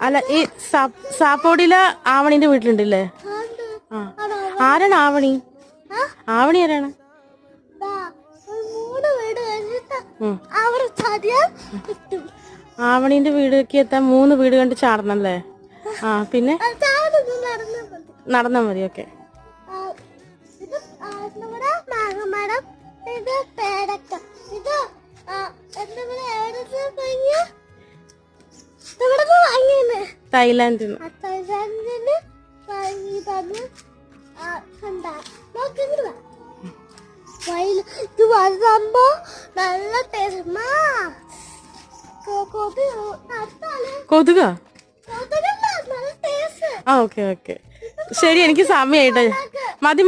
അല്ല, ഈ സാപ്പോടിയില ആവണിന്റെ വീട്ടിലുണ്ടല്ലേ? ആരാണ് ആവണി? ആവണി ആരാണ്? ആവണിന്റെ വീടേക്ക് എത്താൻ 3 വീട് കണ്ട് ചാടണല്ലേ? പിന്നെ നടന്നാ മതി. ഓക്കെ. തായ്ലാൻഡിൽ കൊതുക. ഓക്കെ. ശരി, എനിക്ക് സമയമായിട്ട് മതി.